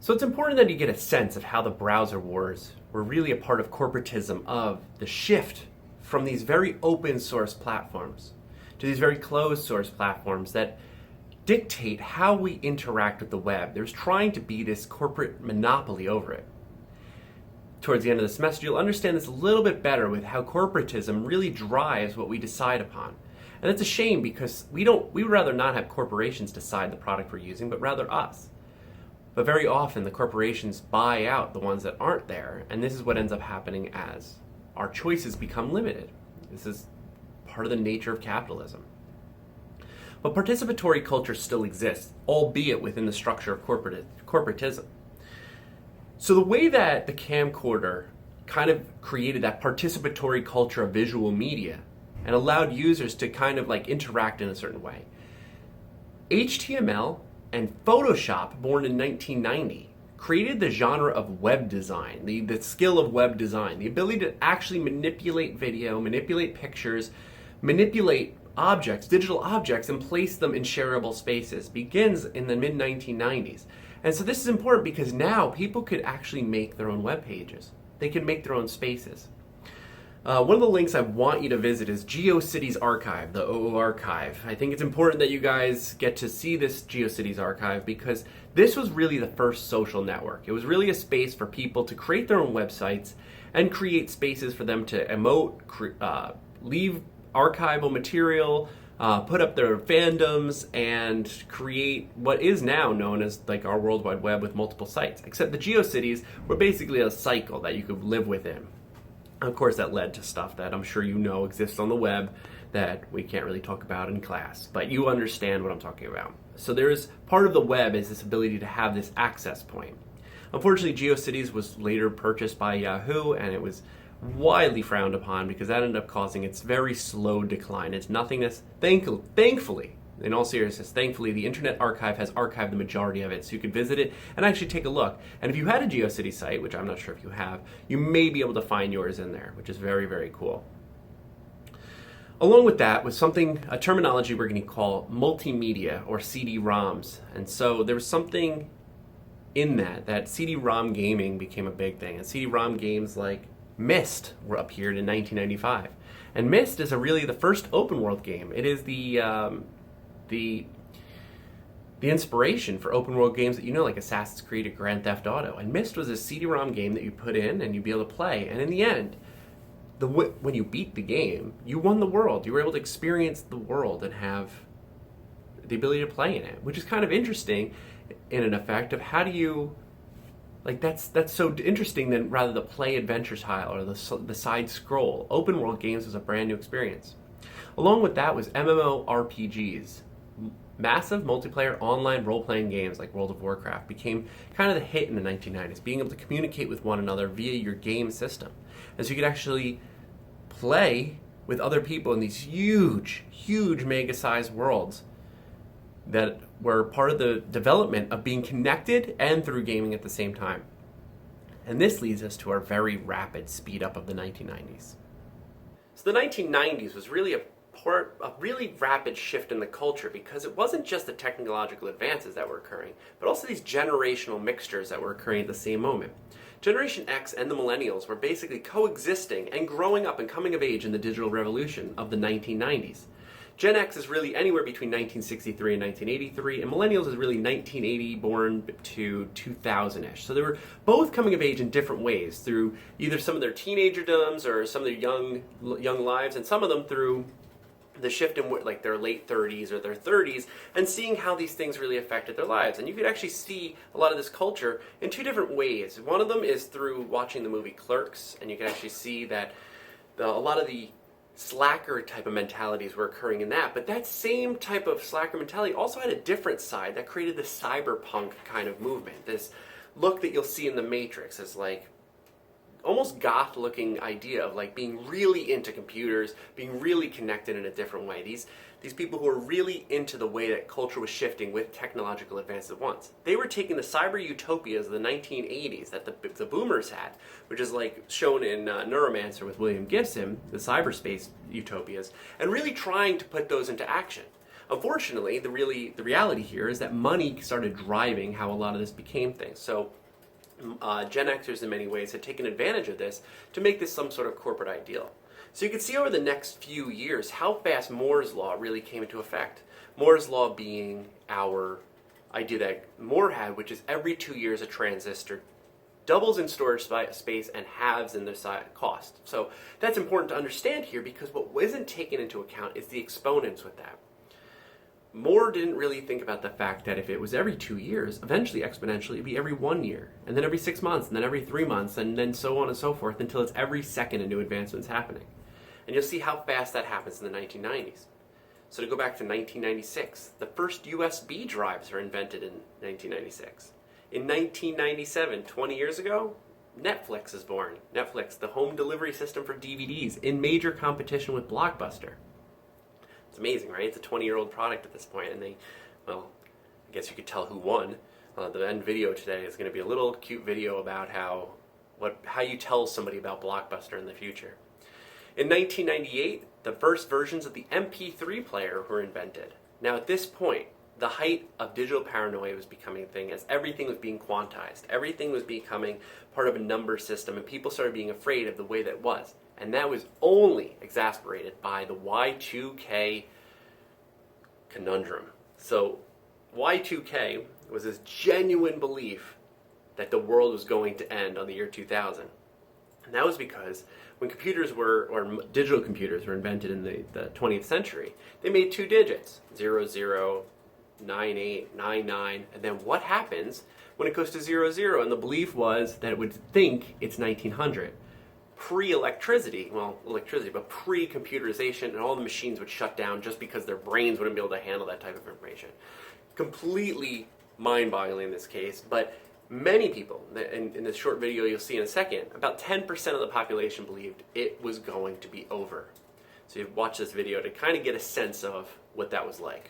So it's important that you get a sense of how the browser wars were really a part of corporatism, of the shift from these very open source platforms to these very closed source platforms that dictate how we interact with the web. There's trying to be this corporate monopoly over it. Towards the end of the semester, you'll understand this a little bit better with how corporatism really drives what we decide upon. And it's a shame because we would rather not have corporations decide the product we're using, but rather us. But very often the corporations buy out the ones that aren't there, and this is what ends up happening as our choices become limited. This is part of the nature of capitalism. But participatory culture still exists, albeit within the structure of corporatism. So the way that the camcorder kind of created that participatory culture of visual media and allowed users to kind of like interact in a certain way. HTML and Photoshop, born in 1990, created the genre of web design, the skill of web design, the ability to actually manipulate video, manipulate pictures, manipulate objects, digital objects, and place them in shareable spaces. Begins in the mid-1990s. And so this is important because now people could actually make their own web pages. They can make their own spaces. One of the links I want you to visit is GeoCities Archive, the OO Archive. I think it's important that you guys get to see this GeoCities Archive because this was really the first social network. It was really a space for people to create their own websites and create spaces for them to emote, leave archival material, put up their fandoms, and create what is now known as like our World Wide Web with multiple sites. Except the GeoCities were basically a cycle that you could live within. Of course, that led to stuff that I'm sure you know exists on the web that we can't really talk about in class, but you understand what I'm talking about. So there's part of the web is this ability to have this access point. Unfortunately, GeoCities was later purchased by Yahoo, and it was widely frowned upon because that ended up causing its very slow decline, its nothingness. Thankfully, in all seriousness, thankfully, the Internet Archive has archived the majority of it, so you could visit it and actually take a look. And if you had a GeoCities site, which I'm not sure if you have, you may be able to find yours in there, which is very, very cool. Along with that was a terminology we're going to call multimedia or CD-ROMs. And so there was something in that CD-ROM gaming became a big thing. And CD-ROM games like Myst appeared in 1995. And Myst is really the first open world game. It is the inspiration for open world games that you know, like Assassin's Creed or Grand Theft Auto. And Myst was a CD-ROM game that you put in and you'd be able to play. And in the end, when you beat the game, you won the world. You were able to experience the world and have the ability to play in it, which is kind of interesting in an effect of how do you, like that's so interesting than rather the play adventure style or the side scroll. Open world games was a brand new experience. Along with that was MMORPGs. Massive multiplayer online role-playing games like World of Warcraft became kind of the hit in the 1990s, being able to communicate with one another via your game system. And so you could actually play with other people in these huge, huge mega-sized worlds that were part of the development of being connected and through gaming at the same time. And this leads us to our very rapid speed up of the 1990s. So the 1990s was really a really rapid shift in the culture because it wasn't just the technological advances that were occurring, but also these generational mixtures that were occurring at the same moment. Generation X and the millennials were basically coexisting and growing up and coming of age in the digital revolution of the 1990s. Gen X is really anywhere between 1963 and 1983, and millennials is really 1980 born to 2000-ish. So they were both coming of age in different ways through either some of their teenagerdoms or some of their young lives, and some of them through the shift in like their late 30s or their 30s, and seeing how these things really affected their lives. And you could actually see a lot of this culture in two different ways. One of them is through watching the movie Clerks, and you can actually see that a lot of the slacker type of mentalities were occurring in that. But that same type of slacker mentality also had a different side that created the cyberpunk kind of movement. This look that you'll see in The Matrix as like almost goth-looking idea of like being really into computers, being really connected in a different way. These people who are really into the way that culture was shifting with technological advances at once. They were taking the cyber utopias of the 1980s that the boomers had, which is like shown in Neuromancer with William Gibson, the cyberspace utopias, and really trying to put those into action. Unfortunately, the reality here is that money started driving how a lot of this became things. So Gen Xers in many ways had taken advantage of this to make this some sort of corporate ideal. So you can see over the next few years how fast Moore's Law really came into effect. Moore's Law being our idea that Moore had, which is every 2 years a transistor doubles in storage space and halves in the cost. So that's important to understand here, because what isn't taken into account is the exponents with that. Moore didn't really think about the fact that if it was every 2 years, eventually exponentially it'd be every 1 year, and then every 6 months, and then every 3 months, and then so on and so forth, until it's every second a new advancement's happening. And you'll see how fast that happens in the 1990s. So to go back to 1996, the first USB drives are invented in 1996. In 1997, 20 years ago, Netflix is born. Netflix, the home delivery system for DVDs, in major competition with Blockbuster. It's amazing, right? It's a 20-year-old product at this point, and well, I guess you could tell who won. The end video today is going to be a little cute video about how you tell somebody about Blockbuster in the future. In 1998, the first versions of the MP3 player were invented. Now at this point, the height of digital paranoia was becoming a thing, as everything was being quantized. Everything was becoming part of a number system, and people started being afraid of the way that it was. And that was only exacerbated by the Y2K conundrum. So Y2K was this genuine belief that the world was going to end on the year 2000. And that was because when digital computers were invented in the 20th century, they made 2 digits, 00, 98, 99, and then what happens when it goes to 00? And the belief was that it would think it's 1900. Pre-electricity, but pre-computerization, and all the machines would shut down just because their brains wouldn't be able to handle that type of information. Completely mind-boggling in this case, but many people, in this short video you'll see in a second, about 10% of the population believed it was going to be over. So you watch this video to kind of get a sense of what that was like.